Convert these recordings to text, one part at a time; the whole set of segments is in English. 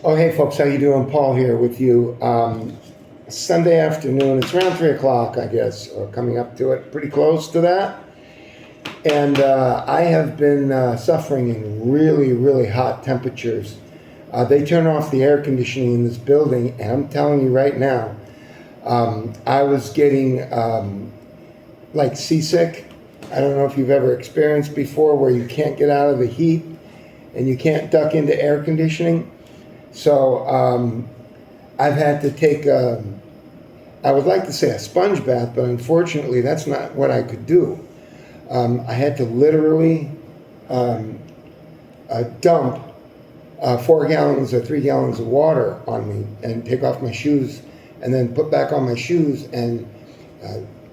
Oh, hey folks, how you doing? Paul here with you. Sunday afternoon, it's around 3 o'clock, I guess, or coming up to it, pretty close to that. And I have been suffering in really, really hot temperatures. They turn off the air conditioning in this building, and I'm telling you right now, I was getting like seasick. I don't know if you've ever experienced before where you can't get out of the heat and you can't duck into air conditioning. So I've had to take, I would like to say a sponge bath, but unfortunately that's not what I could do. I had to literally dump 4 gallons or 3 gallons of water on me and take off my shoes and then put back on my shoes, and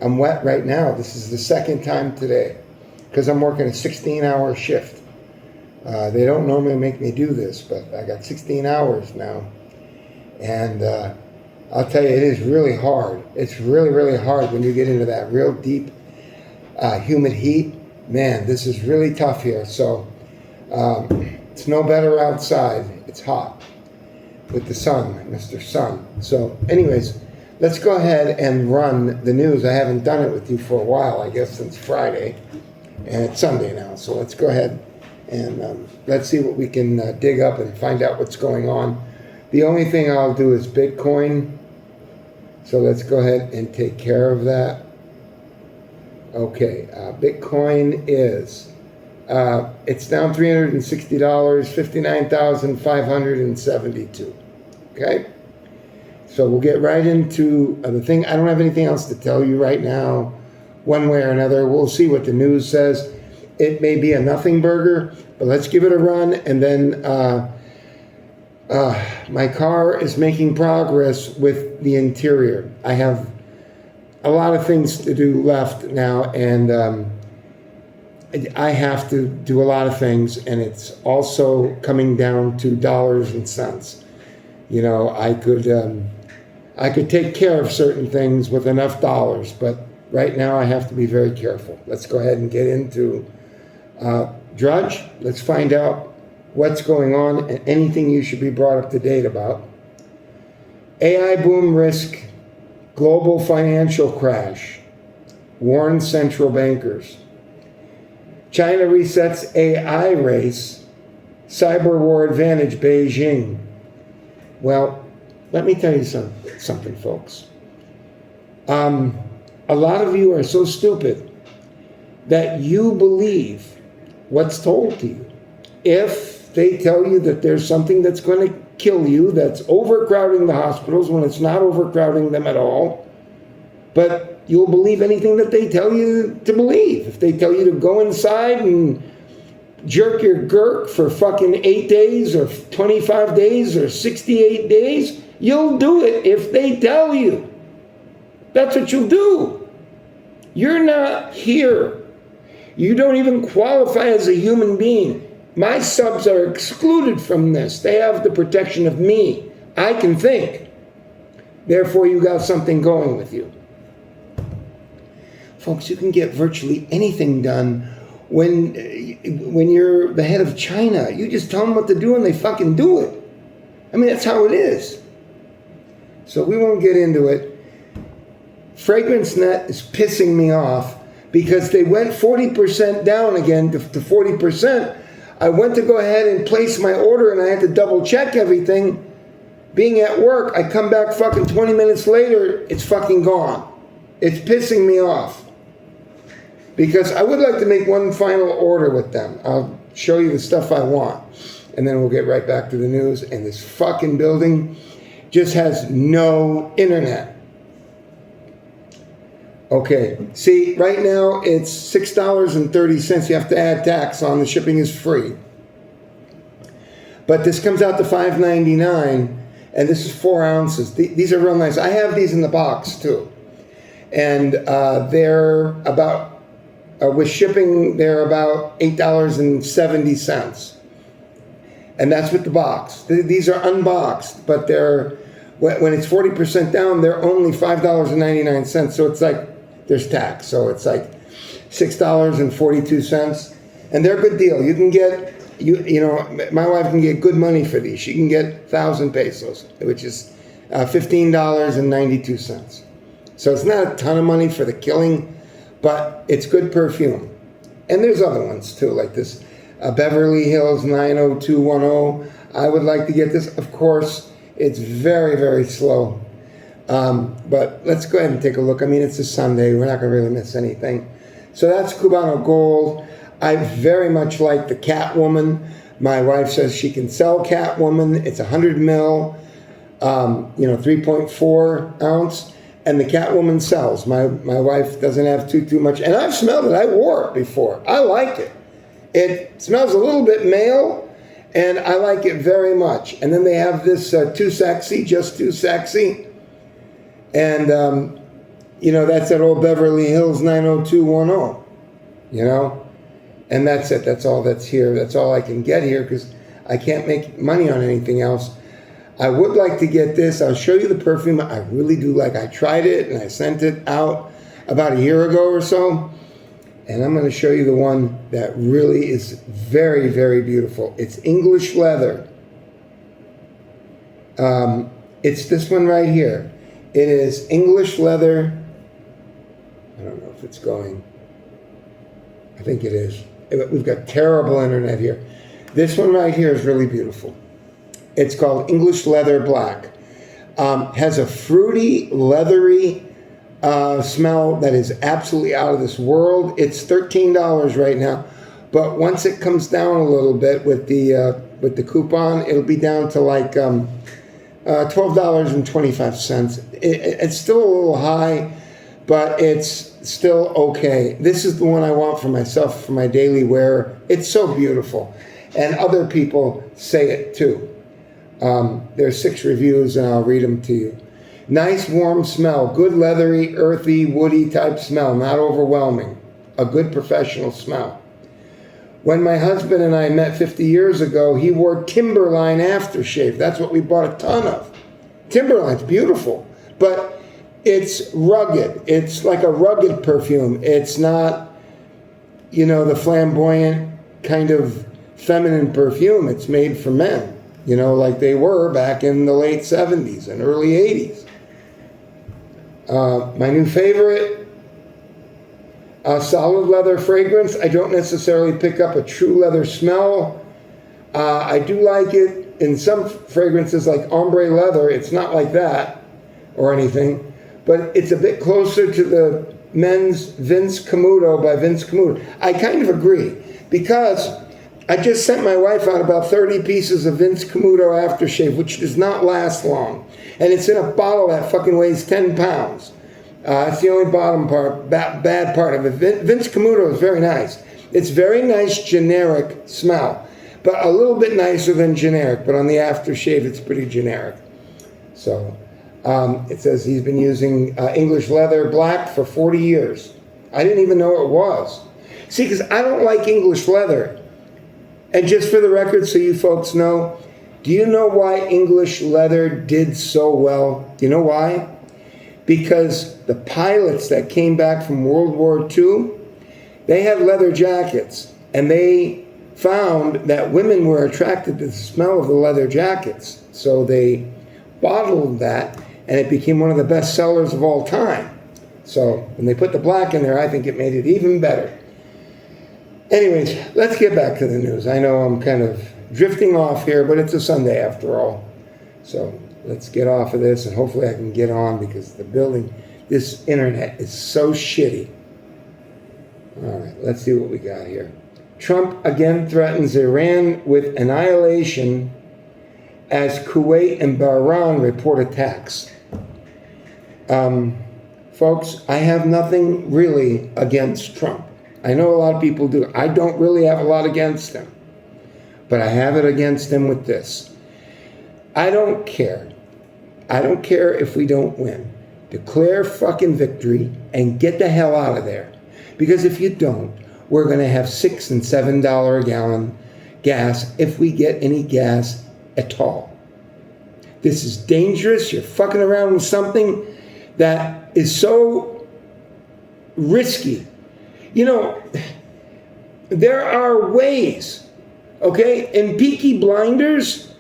I'm wet right now. This is the second time today because I'm working a 16-hour shift. They don't normally make me do this, but I got 16 hours now. And I'll tell you, it is really hard. It's really, really hard when you get into that real deep, humid heat. Man, this is really tough here. So it's no better outside. It's hot with the sun, Mr. Sun. So anyways, let's go ahead and run the news. I haven't done it with you for a while, I guess since Friday. And it's Sunday now, so let's go ahead and let's see what we can dig up and find out what's going on. The only thing I'll do is Bitcoin. So let's go ahead and take care of that. Okay, Bitcoin is, it's down $360, 59,572. Okay, so we'll get right into the thing. I don't have anything else to tell you right now, one way or another. We'll see what the news says. It may be a nothing burger, but let's give it a run. And then my car is making progress with the interior. I have a lot of things to do left now, and I have to do a lot of things, and it's also coming down to dollars and cents. You know, I could take care of certain things with enough dollars, but right now I have to be very careful. Let's go ahead and get into Drudge. Let's find out what's going on and anything you should be brought up to date about. AI boom risk, global financial crash, warns central bankers. China resets AI race, cyber war advantage Beijing. Well, let me tell you something, folks. A lot of you are so stupid that you believe what's told to you. If they tell you that there's something that's going to kill you, that's overcrowding the hospitals when it's not overcrowding them at all, but you'll believe anything that they tell you to believe. If they tell you to go inside and jerk your gurk for fucking 8 days or 25 days or 68 days, you'll do it if they tell you. That's what you'll do. You're not here. You don't even qualify as a human being. My subs are excluded from this. They have the protection of me. I can think. Therefore, you got something going with you. Folks, you can get virtually anything done when you're the head of China. You just tell them what to do and they fucking do it. I mean, that's how it is. So we won't get into it. FragranceNet is pissing me off because they went 40% down again to 40%. I went to go ahead and place my order and I had to double check everything. Being at work, I come back fucking 20 minutes later, it's fucking gone. It's pissing me off. Because I would like to make one final order with them. I'll show you the stuff I want. And then we'll get right back to the news. And this fucking building just has no internet. Okay, see, right now it's $6.30. You have to add tax on. The shipping is free. But this comes out to $5.99, and this is 4 ounces. These are real nice. I have these in the box too. And they're about, with shipping, they're about $8.70. And that's with the box. These are unboxed, but they're, when it's 40% down, they're only $5.99. So it's like, there's tax. So it's like $6.42. And they're a good deal. You can get you know, my wife can get good money for these. She can get 1,000 pesos, which is $15.92. So it's not a ton of money for the killing, but it's good perfume. And there's other ones too, like this Beverly Hills 90210. I would like to get this. Of course, it's very, very slow. But let's go ahead and take a look. I mean, it's a Sunday. We're not going to really miss anything. So that's Cubano Gold. I very much like the Catwoman. My wife says she can sell Catwoman. It's 100 mil, 3.4 ounce. And the Catwoman sells. My wife doesn't have too much. And I've smelled it. I wore it before. I like it. It smells a little bit male. And I like it very much. And then they have this Too Sexy, Just Too Sexy. And, that's that old Beverly Hills 90210, And that's it. That's all that's here. That's all I can get here because I can't make money on anything else. I would like to get this. I'll show you the perfume I really do like. I tried it and I sent it out about a year ago or so. And I'm going to show you the one that really is very, very beautiful. It's English Leather. It's this one right here. It is English Leather. I don't know if it's going. I think it is. We've got terrible internet here. This one right here is really beautiful. It's called English Leather Black. Has a fruity, leathery smell that is absolutely out of this world. It's $13 right now, but once it comes down a little bit with the coupon, it'll be down to like $12.25. It's still a little high, but it's still okay. This is the one I want for myself for my daily wear. It's so beautiful, and other people say it too. There's 6 reviews, and I'll read them to you. Nice warm smell, good leathery, earthy, woody type smell, not overwhelming. A good professional smell. When my husband and I met 50 years ago, he wore Timberline aftershave. That's what we bought a ton of. Timberline's beautiful, but it's rugged. It's like a rugged perfume. It's not, the flamboyant kind of feminine perfume. It's made for men, like they were back in the late 70s and early 80s. My new favorite, solid leather fragrance. I don't necessarily pick up a true leather smell. I do like it in some fragrances like ombre leather. It's not like that or anything, but it's a bit closer to the men's Vince Camuto by Vince Camuto. I kind of agree because I just sent my wife out about 30 pieces of Vince Camuto aftershave, which does not last long. And it's in a bottle that fucking weighs 10 pounds. It's the only bad part of it. Vince Camuto is very nice. It's very nice generic smell, but a little bit nicer than generic. But on the aftershave, it's pretty generic. So it says he's been using English Leather Black for 40 years. I didn't even know it was. See, because I don't like English Leather. And just for the record, so you folks know, do you know why English Leather did so well? Do you know why? Because the pilots that came back from World War II, they had leather jackets, and they found that women were attracted to the smell of the leather jackets. So they bottled that, and it became one of the best sellers of all time. So when they put the black in there, I think it made it even better. Anyways, let's get back to the news. I know I'm kind of drifting off here, but it's a Sunday after all. So let's get off of this, and hopefully I can get on because this internet is so shitty. All right, let's see what we got here. Trump again threatens Iran with annihilation as Kuwait and Bahrain report attacks. Folks, I have nothing really against Trump. I know a lot of people do. I don't really have a lot against him. But I have it against him with this. I don't care. I don't care if we don't win. Declare fucking victory and get the hell out of there. Because if you don't, we're going to have $6 and $7 a gallon gas if we get any gas at all. This is dangerous. You're fucking around with something that is so risky. There are ways Okay, in Peaky Blinders,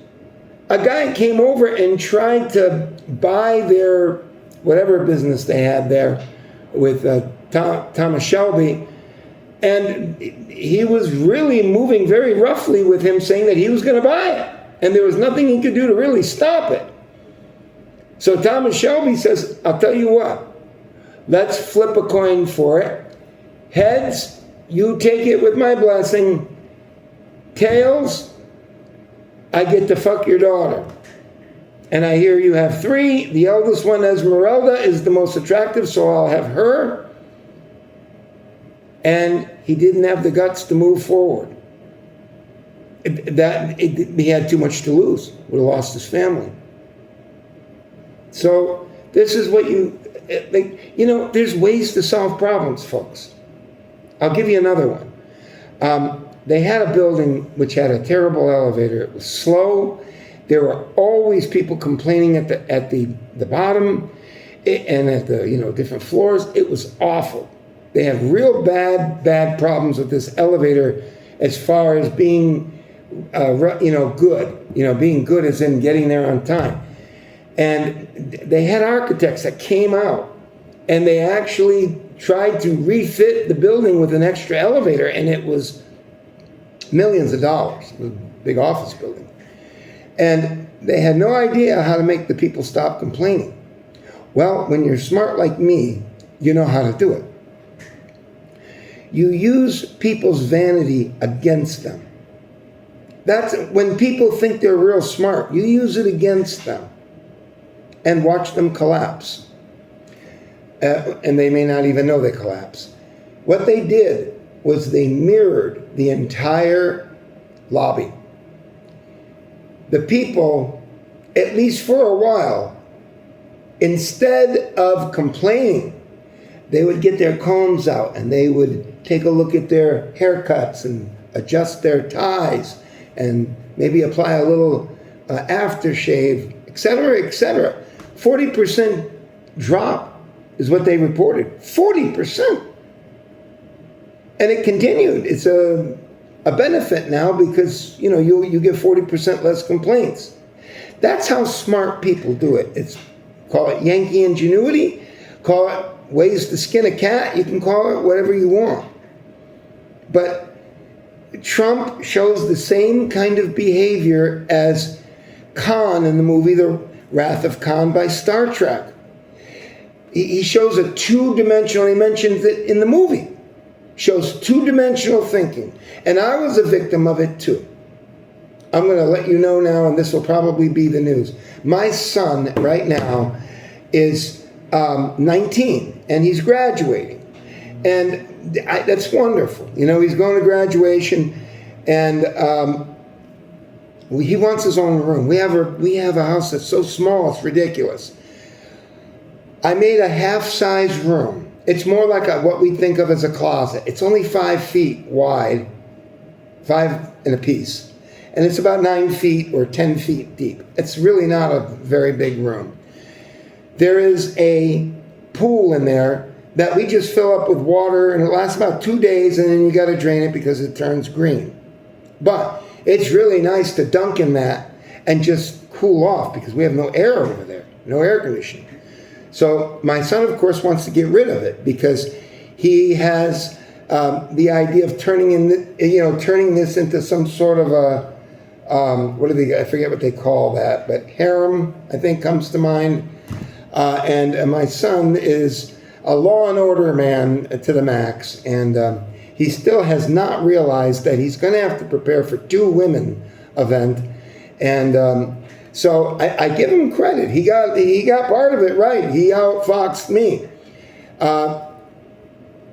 a guy came over and tried to buy their whatever business they had there with Thomas Shelby, and he was really moving very roughly with him, saying that he was going to buy it, and there was nothing he could do to really stop it. So Thomas Shelby says, I'll tell you what, let's flip a coin for it. Heads, you take it with my blessing. Tails, I get to fuck your daughter. And I hear you have 3. The eldest one, Esmeralda, is the most attractive, so I'll have her. And he didn't have the guts to move forward. He had too much to lose. Would have lost his family. So this is what there's ways to solve problems, folks. I'll give you another one. They had a building which had a terrible elevator. It was slow. There were always people complaining at the bottom and at the different floors. It was awful. They have real bad problems with this elevator as far as being good. Being good as in getting there on time. And they had architects that came out and they actually tried to refit the building with an extra elevator, and it was millions of dollars. It was a big office building. And they had no idea how to make the people stop complaining. Well, when you're smart like me, you know how to do it. You use people's vanity against them. That's when people think they're real smart. You use it against them and watch them collapse. And they may not even know they collapse. What they did was they mirrored the entire lobby. The people, at least for a while, instead of complaining, they would get their combs out and they would take a look at their haircuts and adjust their ties and maybe apply a little aftershave, etc., etc. 40% drop is what they reported. 40%. And it continued. It's a benefit now because, you get 40% less complaints. That's how smart people do it. Call it Yankee ingenuity, call it ways to skin a cat, you can call it whatever you want. But Trump shows the same kind of behavior as Khan in the movie The Wrath of Khan by Star Trek. He shows a two-dimensional, he mentions it in the movie, shows two-dimensional thinking. And I was a victim of it too. I'm going to let you know now, and this will probably be the news. My son right now is 19, and he's graduating. And that's wonderful. He's going to graduation, and he wants his own room. We have a house that's so small, it's ridiculous. I made a half-size room. It's more like what we think of as a closet. It's only 5 feet wide, 5 and a piece. And it's about 9 feet or 10 feet deep. It's really not a very big room. There is a pool in there that we just fill up with water, and it lasts about 2 days, and then you got to drain it because it turns green. But it's really nice to dunk in that and just cool off because we have no air over there, no air conditioning. So my son, of course, wants to get rid of it because he has the idea of turning this into some sort of a I forget what they call that, but harem, I think, comes to mind. And my son is a law and order man to the max, and he still has not realized that he's going to have to prepare for 2 women event, and so I give him credit. He got part of it right. He outfoxed me.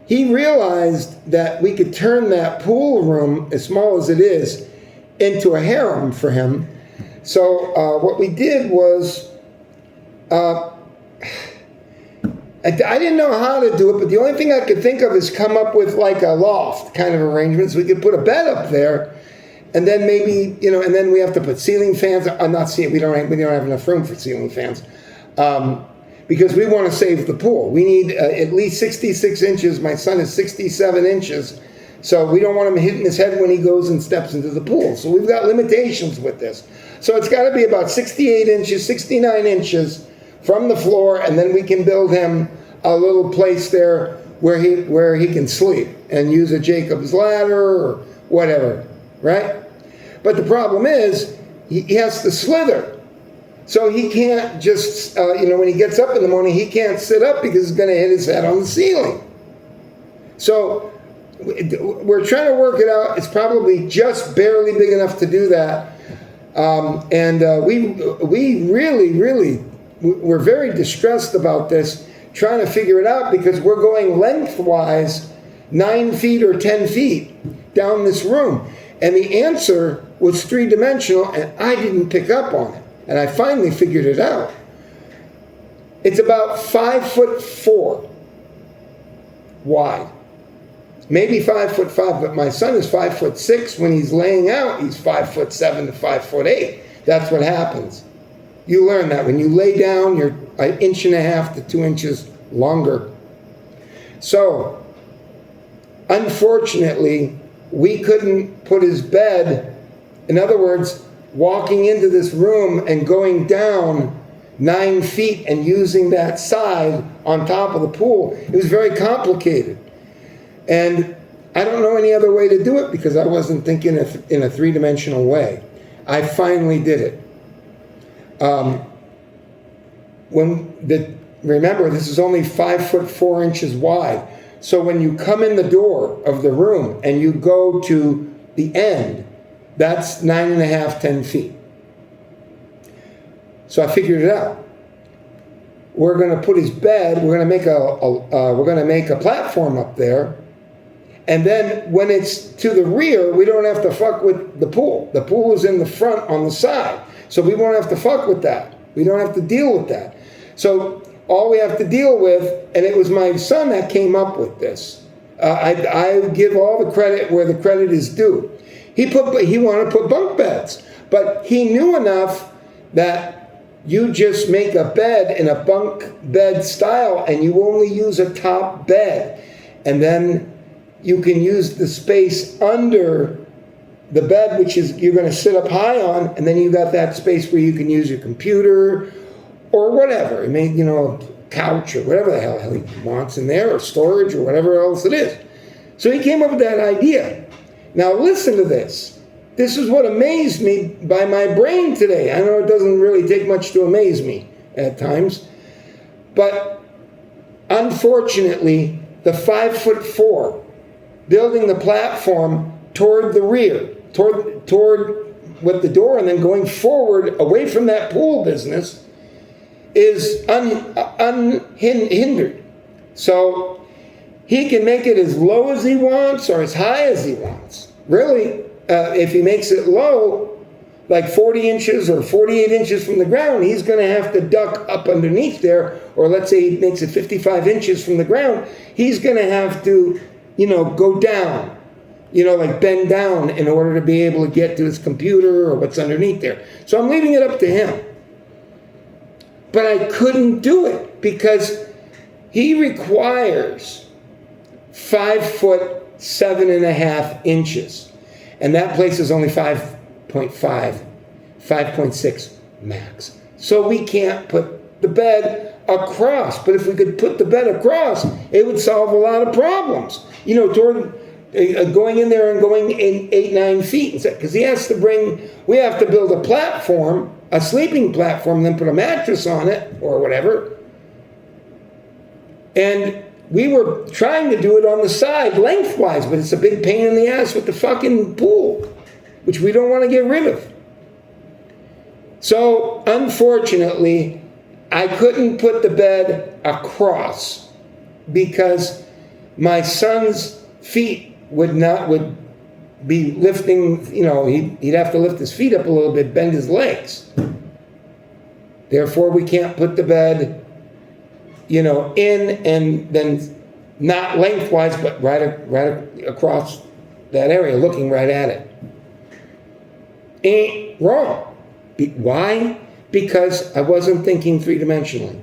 He realized that we could turn that pool room, as small as it is, into a harem for him. So what we did was, I didn't know how to do it, but the only thing I could think of is come up with like a loft kind of arrangements. We could put a bed up there, and then maybe, and then we have to put ceiling fans. We don't have enough room for ceiling fans, because we want to save the pool. We need at least 66 inches. My son is 67 inches, So we don't want him hitting his head when he goes and steps into the pool. So we've got limitations with this. So it's got to be about 68 inches, 69 inches from the floor, and then we can build him a little place there where he can sleep and use a Jacob's ladder or whatever, right? But the problem is he has to slither. So he can't just, when he gets up in the morning, he can't sit up because he's going to hit his head on the ceiling. So we're trying to work it out. It's probably just barely big enough to do that. We really, we're very distressed about this, trying to figure it out because we're going lengthwise 9 feet or 10 feet down this room. And the answer was three-dimensional, and I didn't pick up on it. And I finally figured it out. It's about 5'4" wide. Maybe 5'5", but my son is 5'6". When he's laying out, he's 5'7" to 5'8". That's what happens. You learn that when you lay down, you're 1.5 inches to 2 inches longer. So, unfortunately, we couldn't put his bed. In other words, walking into this room and going down 9 feet and using that side on top of the pool, it was very complicated. And I don't know any other way to do it because I wasn't thinking in a three-dimensional way. I finally did it. Remember, this is only 5'4" wide. So when you come in the door of the room and you go to the end, that's 9.5, 10 feet. So I figured it out. We're going to put his bed. We're going to make a platform up there. And then when it's to the rear, we don't have to fuck with the pool. The pool is in the front on the side. So we won't have to fuck with that. We don't have to deal with that. So all we have to deal with, and it was my son that came up with this. I give all the credit where the credit is due. He wanted to put bunk beds, but he knew enough that you just make a bed in a bunk bed style and you only use a top bed. And then you can use the space under the bed, which is you're going to sit up high on, and then you got that space where you can use your computer or whatever. I mean, a couch or whatever the hell he wants in there, or storage or whatever else it is. So he came up with that idea. Now listen to this. This is what amazed me by my brain today. I know it doesn't really take much to amaze me at times, but unfortunately, the 5'4", building the platform toward the rear, toward with the door, and then going forward away from that pool business, is unhindered. So he can make it as low as he wants or as high as he wants. Really, if he makes it low, like 40 inches or 48 inches from the ground, he's going to have to duck up underneath there. Or let's say he makes it 55 inches from the ground, he's going to have to, go down, like bend down in order to be able to get to his computer or what's underneath there. So I'm leaving it up to him. But I couldn't do it because he requires 5'7.5" and that place is only 5.5, 5.6 max. So we can't put the bed across. But if we could put the bed across, it would solve a lot of problems. Toward going in there and going in 8-9 feet, because we have to build a platform, a sleeping platform, then put a mattress on it or whatever. And we were trying to do it on the side lengthwise, but it's a big pain in the ass with the fucking pool, which we don't want to get rid of. So unfortunately, I couldn't put the bed across because my son's feet would be lifting, he'd have to lift his feet up a little bit, bend his legs. Therefore, we can't put the bed, in and then not lengthwise, but right across that area, looking right at it. Ain't wrong. Why? Because I wasn't thinking three-dimensionally.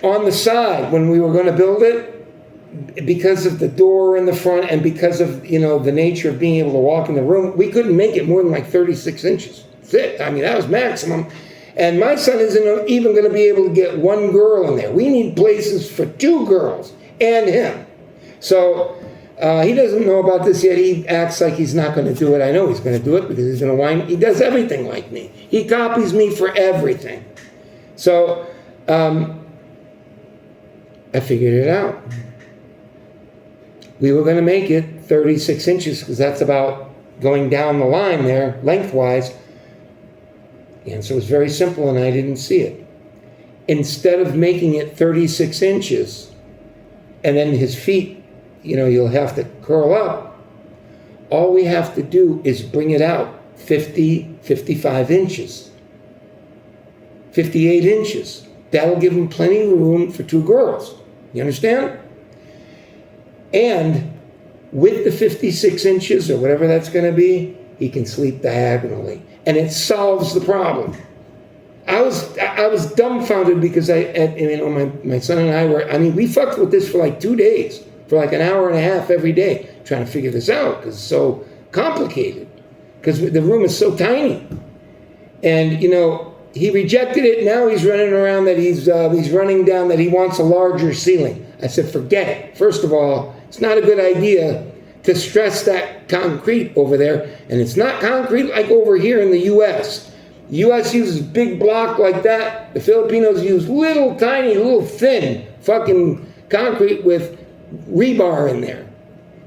on the side when we were going to build it, because of the door in the front and because of, the nature of being able to walk in the room, we couldn't make it more than like 36 inches. That's it. I mean, that was maximum. And my son isn't even going to be able to get one girl in there. We need places for 2 girls and him. So he doesn't know about this yet. He acts like he's not going to do it. I know he's going to do it because he's going to whine. He does everything like me. He copies me for everything. So I figured it out. We were going to make it 36 inches because that's about going down the line there lengthwise. The answer was very simple and I didn't see it. Instead of making it 36 inches and then his feet, you'll have to curl up, all we have to do is bring it out 50, 55 inches, 58 inches. That'll give him plenty of room for 2 girls. You understand? And with the 56 inches or whatever that's going to be, he can sleep diagonally. And it solves the problem. I was dumbfounded because my son and I we fucked with this for like 2 days, for like an hour and a half every day, trying to figure this out because it's so complicated, because the room is so tiny. And, he rejected it. Now he's running around that he's running down that he wants a larger ceiling. I said, forget it. First of all, it's not a good idea to stress that concrete over there. And it's not concrete like over here in the U.S. The U.S. uses big block like that. The Filipinos use little tiny, little thin fucking concrete with rebar in there.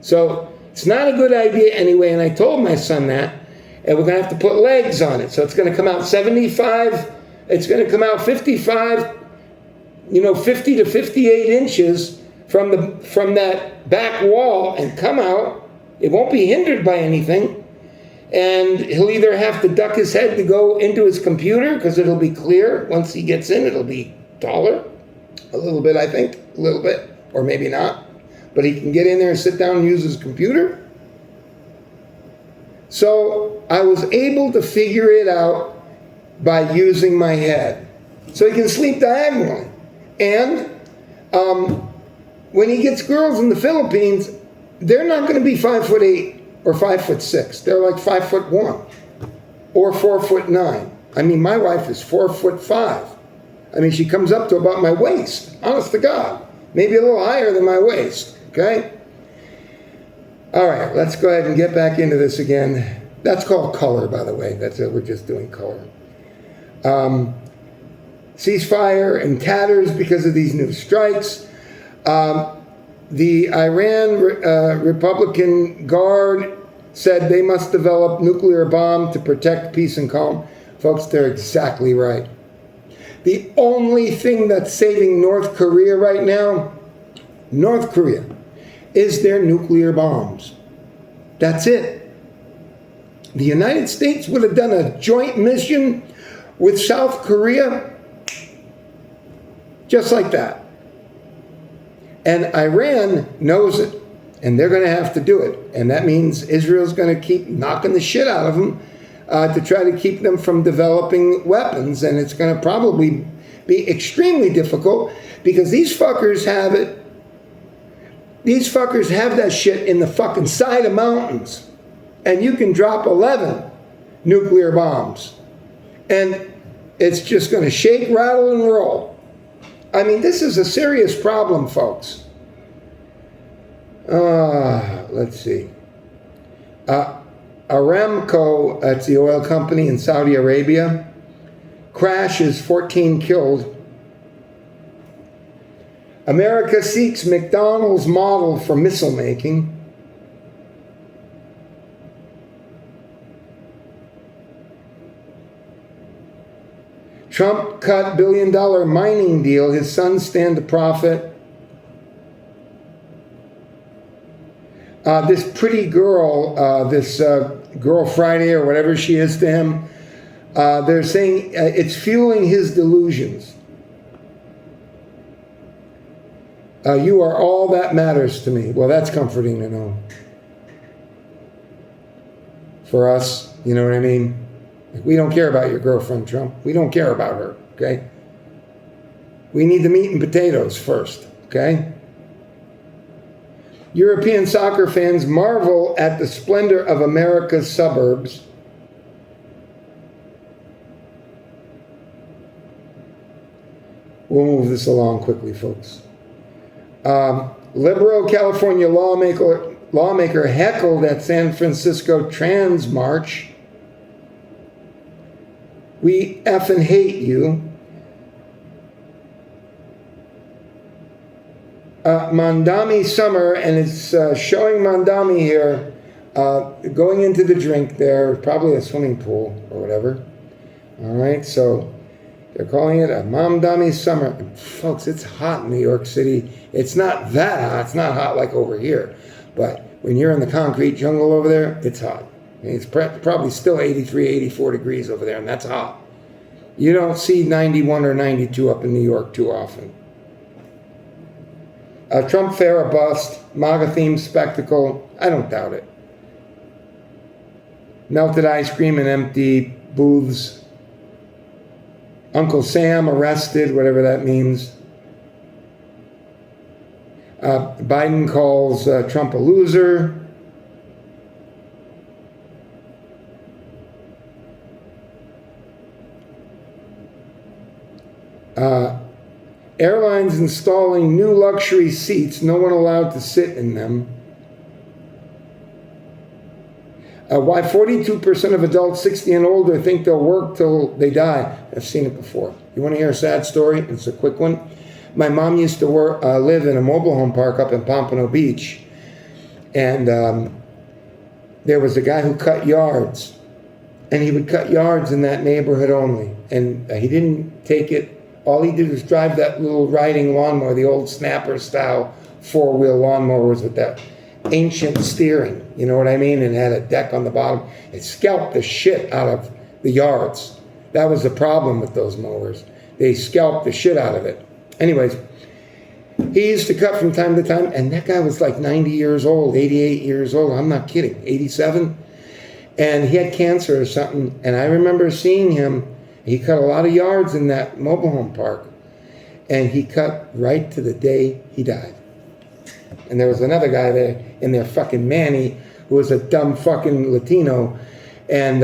So it's not a good idea anyway. And I told my son that. And we're going to have to put legs on it. So it's going to come out 75. It's going to come out 55, 50 to 58 inches from that back wall and come out. It won't be hindered by anything. And he'll either have to duck his head to go into his computer because it'll be clear. Once he gets in, it'll be taller. A little bit, I think. A little bit. Or maybe not. But he can get in there and sit down and use his computer. So I was able to figure it out by using my head. So he can sleep diagonally. And when he gets girls in the Philippines, they're not going to be 5'8" or 5'6". They're like 5'1" or 4'9". I mean, my wife is 4'5". I mean, she comes up to about my waist. Honest to God, maybe a little higher than my waist. Okay. All right, let's go ahead and get back into this again. That's called color, by the way. That's it. We're just doing color. Ceasefire in tatters because of these new strikes. The Iran Republican Guard said they must develop nuclear bomb to protect peace and calm. Folks, they're exactly right. The only thing that's saving North Korea right now, North Korea, is their nuclear bombs. That's it. The United States would have done a joint mission with South Korea just like that. And Iran knows it, and they're going to have to do it. And that means Israel's going to keep knocking the shit out of them to try to keep them from developing weapons. And it's going to probably be extremely difficult because these fuckers have it. These fuckers have that shit in the fucking side of mountains. And you can drop 11 nuclear bombs. And it's just going to shake, rattle, and roll. I mean, this is a serious problem, folks. Let's see. Aramco, that's the oil company in Saudi Arabia, crashes, 14 killed. America seeks McDonald's model for missile making. Trump cut billion-dollar mining deal. His sons stand to profit. This pretty girl, this Girl Friday or whatever she is to him, they're saying it's fueling his delusions. You are all that matters to me. Well, that's comforting to know. For us, you know what I mean? We don't care about your girlfriend, Trump. We don't care about her, okay? We need the meat and potatoes first, okay? European soccer fans marvel at the splendor of America's suburbs. We'll move this along quickly, folks. Liberal California lawmaker heckled at San Francisco trans march. We effing hate you. Mondami Summer, and it's showing Mondami here going into the drink there, probably a swimming pool or whatever. All right, so they're calling it a Mondami Summer. Folks, it's hot in New York City. It's not that hot. It's not hot like over here. But when you're in the concrete jungle over there, it's hot. I mean, it's probably still 83, 84 degrees over there, and that's hot. You don't see 91 or 92 up in New York too often. Trump fair a bust, MAGA-themed spectacle. I don't doubt it. Melted ice cream in empty booths. Uncle Sam arrested, whatever that means. Biden calls Trump a loser. Airlines installing new luxury seats, no one allowed to sit in them. Why 42% of adults 60 and older think they'll work till they die. I've seen it before. You want to hear a sad story? It's a quick one. My mom used to live in a mobile home park up in Pompano Beach. And there was a guy who cut yards. And he would cut yards in that neighborhood only. And he didn't take it. All he did was drive that little riding lawnmower, the old snapper style 4-wheel lawnmowers with that ancient steering, you know what I mean? And it had a deck on the bottom. It scalped the shit out of the yards. That was the problem with those mowers. They scalped the shit out of it. Anyways, he used to cut from time to time, and that guy was like 90 years old, 88 years old. I'm not kidding, 87. And he had cancer or something, and I remember seeing him. He cut a lot of yards in that mobile home park, and he cut right to the day he died. And there was another guy there in there, fucking Manny, who was a dumb fucking Latino. And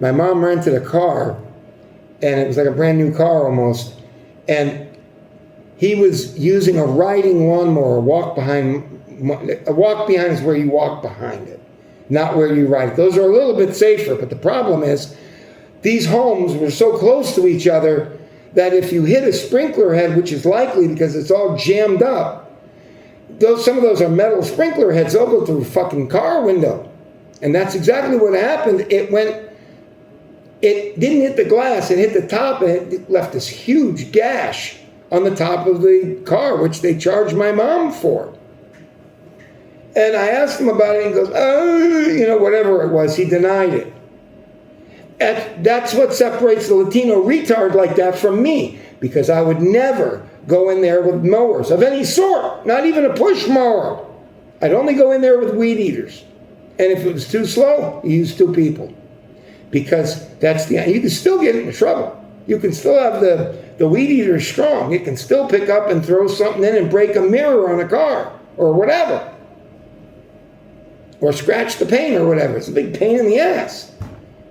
my mom rented a car, and it was like a brand new car almost. And he was using a riding lawnmower. A walk behind is where you walk behind it, not where you ride it. Those are a little bit safer, but the problem is these homes were so close to each other that if you hit a sprinkler head, which is likely because it's all jammed up, some of those are metal sprinkler heads. They'll go through a fucking car window. And that's exactly what happened. It didn't hit the glass. It hit the top, and it left this huge gash on the top of the car, which they charged my mom for. And I asked him about it, and he goes, whatever it was. He denied it. That's what separates the Latino retard like that from me, because I would never go in there with mowers of any sort, not even a push mower. I'd only go in there with weed eaters. And if it was too slow, you use two people. Because you can still get into trouble. You can still have the weed eater strong. It can still pick up and throw something in and break a mirror on a car or whatever. Or scratch the paint or whatever. It's a big pain in the ass.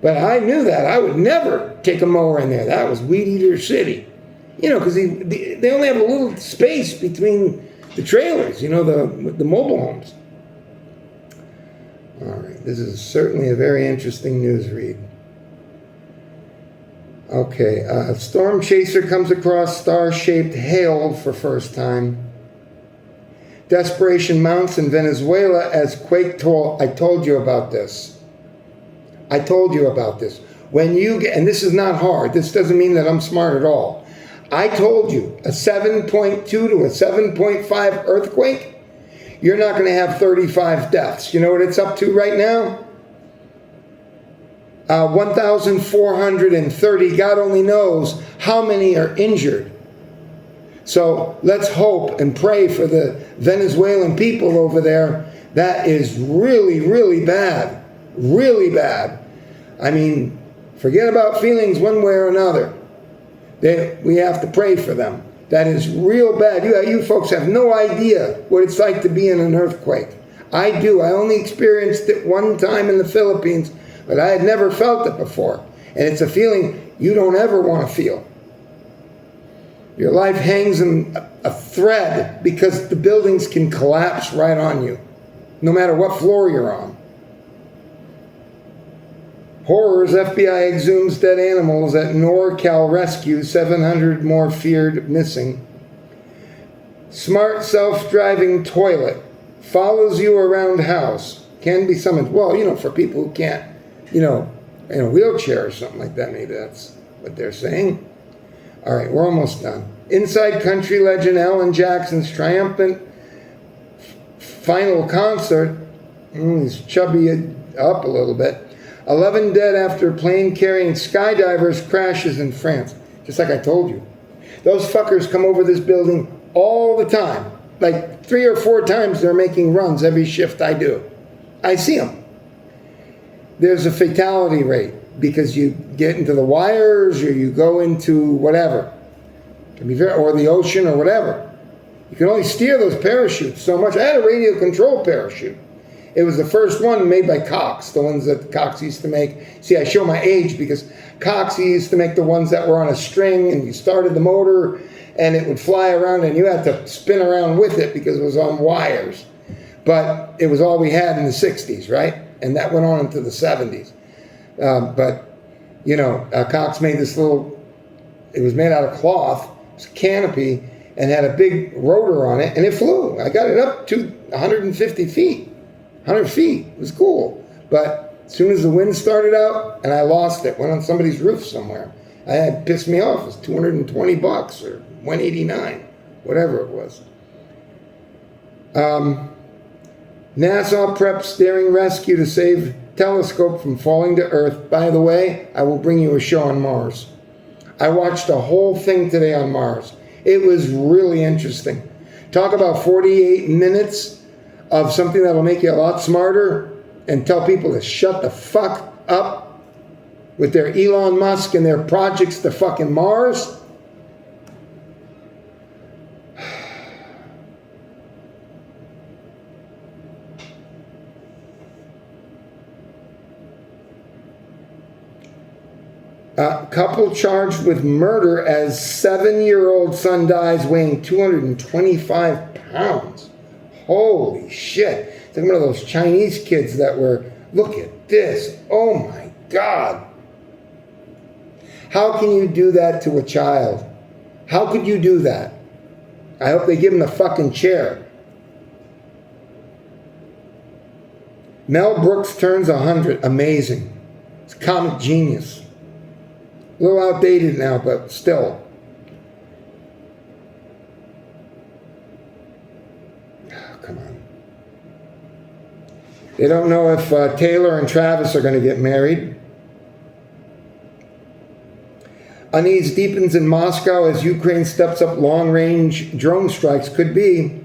But I knew that. I would never take a mower in there. That was Weed Eater City. Because they only have a little space between the trailers, the mobile homes. All right, this is certainly a very interesting news read. Okay, a storm chaser comes across star-shaped hail for first time. Desperation mounts in Venezuela as quake toll. I told you about this. When you get, and this is not hard. This doesn't mean that I'm smart at all. I told you, a 7.2 to a 7.5 earthquake, you're not going to have 35 deaths. You know what it's up to right now? 1,430. God only knows how many are injured. So let's hope and pray for the Venezuelan people over there. That is really, really bad. Really bad. I mean, forget about feelings one way or another. We have to pray for them. That is real bad. You folks have no idea what it's like to be in an earthquake. I do. I only experienced it one time in the Philippines, but I had never felt it before. And it's a feeling you don't ever want to feel. Your life hangs in a thread because the buildings can collapse right on you, no matter what floor you're on. Horrors, FBI exhumes dead animals at NorCal Rescue, 700 more feared missing. Smart self-driving toilet follows you around house. Can be summoned. Well, for people who can't, in a wheelchair or something like that, maybe that's what they're saying. All right, we're almost done. Inside country legend Alan Jackson's triumphant final concert. He's chubby up a little bit. 11 dead after plane carrying skydivers crashes in France. Just like I told you. Those fuckers come over this building all the time. Like 3 or 4 times they're making runs every shift I do. I see them. There's a fatality rate because you get into the wires or you go into whatever. It can be or the ocean or whatever. You can only steer those parachutes so much. I had a radio control parachute. It was the first one made by Cox, the ones that Cox used to make. See, I show my age because Cox used to make the ones that were on a string and you started the motor and it would fly around and you had to spin around with it because it was on wires. But it was all we had in the 60s, right? And that went on into the 70s. Cox made this little, it was made out of cloth, it was a canopy, and had a big rotor on it, and it flew. I got it up to 150 feet. 100 feet. It was cool. But as soon as the wind started out, and I lost it, went on somebody's roof somewhere. It pissed me off. It was $220 or $189, whatever it was. NASA preps daring rescue to save telescope from falling to Earth. By the way, I will bring you a show on Mars. I watched a whole thing today on Mars. It was really interesting. Talk about 48 minutes of something that'll make you a lot smarter and tell people to shut the fuck up with their Elon Musk and their projects to fucking Mars. Couple charged with murder as 7-year-old son dies weighing 225 pounds. Holy shit. It's like one of those Chinese kids that were, look at this. Oh my God. How can you do that to a child? How could you do that? I hope they give him the fucking chair. Mel Brooks turns 100. Amazing. It's comic genius. A little outdated now, but still. Oh, come on. They don't know if Taylor and Travis are going to get married. Unease deepens in Moscow as Ukraine steps up long-range drone strikes. Could be.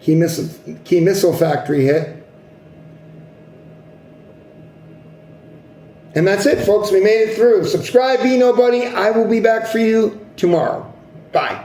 Key missile factory hit. And that's it, folks. We made it through. Subscribe, be nobody. I will be back for you tomorrow. Bye.